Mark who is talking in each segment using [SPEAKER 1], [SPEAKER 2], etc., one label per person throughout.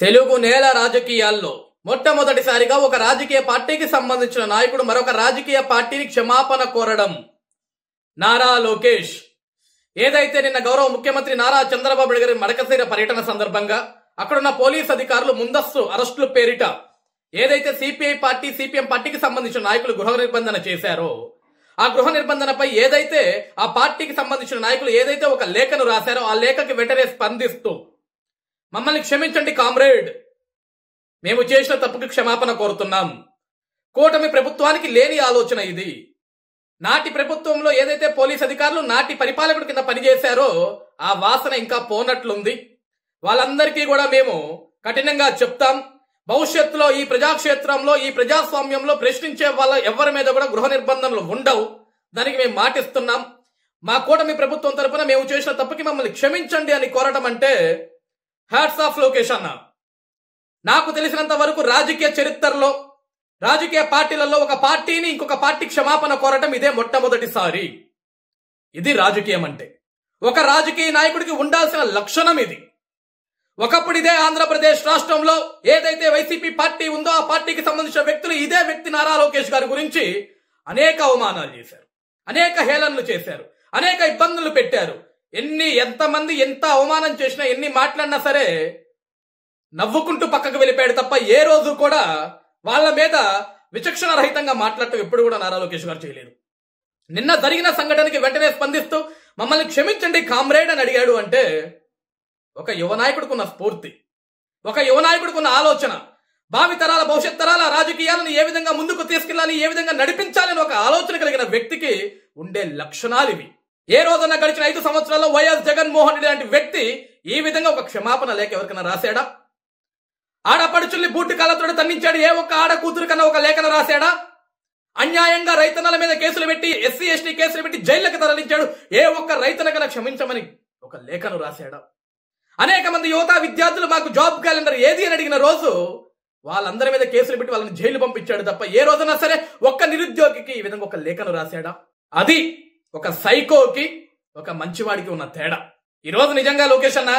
[SPEAKER 1] తెలుగు నేల రాజకీయాల్లో మొట్టమొదటిసారిగా ఒక రాజకీయ పార్టీకి సంబంధించిన నాయకుడు మరొక రాజకీయ పార్టీని క్షమాపణ కోరడం. నారా లోకేష్ ఏదైతే నిన్న గౌరవ ముఖ్యమంత్రి నారా చంద్రబాబు నాయుడు గారి మడకశిర పర్యటన సందర్భంగా అక్కడున్న పోలీస్ అధికారులు ముందస్తు అరెస్టుల పేరిట ఏదైతే సిపిఐ పార్టీ సిపిఎం పార్టీకి సంబంధించిన నాయకులు గృహ నిర్బంధన చేశారో ఆ గృహ నిర్బంధనపై ఏదైతే ఆ పార్టీకి సంబంధించిన నాయకులు ఏదైతే ఒక లేఖను రాశారో ఆ లేఖకి వెంటనే స్పందిస్తూ మమ్మల్ని క్షమించండి కామ్రేడ్, మేము చేసిన తప్పుకి క్షమాపణ కోరుతున్నాం. కూటమి ప్రభుత్వానికి లేని ఆలోచన ఇది. నాటి ప్రభుత్వంలో ఏదైతే పోలీస్ అధికారులు నాటి పరిపాలకుడి కింద పనిచేశారో ఆ వాసన ఇంకా పోనట్లుంది. వాళ్ళందరికీ కూడా మేము కఠినంగా చెప్తాం. భవిష్యత్తులో ఈ ప్రజాక్షేత్రంలో ఈ ప్రజాస్వామ్యంలో ప్రశ్నించే వాళ్ళ ఎవరి మీద కూడా గృహ నిర్బంధనలు ఉండవు. దానికి మేము మాటిస్తున్నాం. మా కూటమి ప్రభుత్వం తరపున మేము చేసిన తప్పుకి మమ్మల్ని క్షమించండి అని కోరడం అంటే హ్యాట్స్ ఆఫ్ లోకేష్ అన్న. నాకు తెలిసినంత వరకు రాజకీయ చరిత్రలో రాజకీయ పార్టీలలో ఒక పార్టీని ఇంకొక పార్టీ క్షమాపణ కోరటం ఇదే మొట్టమొదటిసారి. ఇది రాజకీయం అంటే ఒక రాజకీయ నాయకుడికి ఉండాల్సిన లక్షణం ఇది. ఒకప్పుడు ఇదే ఆంధ్రప్రదేశ్ రాష్ట్రంలో ఏదైతే వైసీపీ పార్టీ ఉందో ఆ పార్టీకి సంబంధించిన వ్యక్తులు ఇదే వ్యక్తి నారా లోకేష్ గారి గురించి అనేక అవమానాలు చేశారు, అనేక హేళనలు చేశారు, అనేక ఇబ్బందులు పెట్టారు. ఎంతమంది ఎంత అవమానం చేసినా ఎన్ని మాట్లాడినా సరే నవ్వుకుంటూ పక్కకు వెళ్ళిపోయాడు తప్ప ఏ రోజు కూడా వాళ్ళ మీద విచక్షణ రహితంగా మాట్లాడటం ఎప్పుడు కూడా నారా లోకేష్ గారు చేయలేదు. నిన్న జరిగిన సంఘటనకి వెంటనే స్పందిస్తూ మమ్మల్ని క్షమించండి కామ్రేడ్ అని అడిగాడు అంటే ఒక యువ నాయకుడికున్న స్ఫూర్తి, ఒక యువ నాయకుడికున్న ఆలోచన, భావితరాల భవిష్యత్ తరాల రాజకీయాలను ఏ విధంగా ముందుకు తీసుకెళ్లాలి, ఏ విధంగా నడిపించాలని ఒక ఆలోచన కలిగిన వ్యక్తికి ఉండే లక్షణాలు ఇవి. ఏ రోజున గడిచిన 5 సంవత్సరాల్లో వైఎస్ జగన్మోహన్ రెడ్డి లాంటి వ్యక్తి ఈ విధంగా ఒక క్షమాపణ లేఖ ఎవరికైనా రాశాడా? ఆడపడుచుల్ని బూటు కాళ్ళతో తన్నించాడు ఏ ఒక్క ఆడ కూతురు కన్నా ఒక లేఖను రాశాడా? అన్యాయంగా రైతన్నల మీద కేసులు పెట్టి ఎస్సీ ఎస్టీ కేసులు పెట్టి జైళ్లకు తరలించాడు ఏ ఒక్క రైతనకన్నా క్షమించమని ఒక లేఖను రాశాడా? అనేక మంది యువత విద్యార్థులు మాకు జాబ్ క్యాలెండర్ ఏది అని అడిగిన రోజు వాళ్ళందరి మీద కేసులు పెట్టి వాళ్ళని జైలు పంపించాడు తప్ప ఏ రోజునా సరే ఒక్క నిరుద్యోగికి ఈ విధంగా ఒక లేఖను రాశాడా? అది ఒక సైకోకి ఒక మంచివాడికి ఉన్న తేడా. ఈ రోజు నిజంగా లోకేష్ అన్న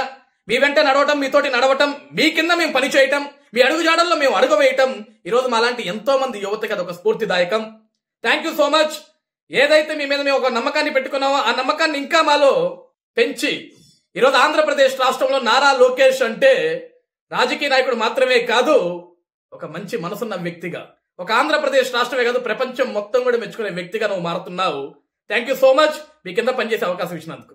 [SPEAKER 1] మీ వెంట నడవటం, మీతోటి నడవటం, మీ కింద మేము పని చేయటం, మీ అడుగుజాడల్లో మేము అడుగు వేయటం ఈ రోజు మాలాంటి ఎంతో మంది యువతకి అదొక స్ఫూర్తిదాయకం. Thank you so much. ఏదైతే మీ మీద మేము ఒక నమ్మకాన్ని పెట్టుకున్నామో ఆ నమ్మకాన్ని ఇంకా మాలో పెంచి ఈరోజు ఆంధ్రప్రదేశ్ రాష్ట్రంలో నారా లోకేష్ అంటే రాజకీయ నాయకుడు మాత్రమే కాదు, ఒక మంచి మనసున్న వ్యక్తిగా, ఒక ఆంధ్రప్రదేశ్ రాష్ట్రమే కాదు ప్రపంచం మొత్తం కూడా మెచ్చుకునే వ్యక్తిగా నువ్వు మారుతున్నావు. Thank you so much. మీ కింద పనిచేసే అవకాశం ఇచ్చినందుకు.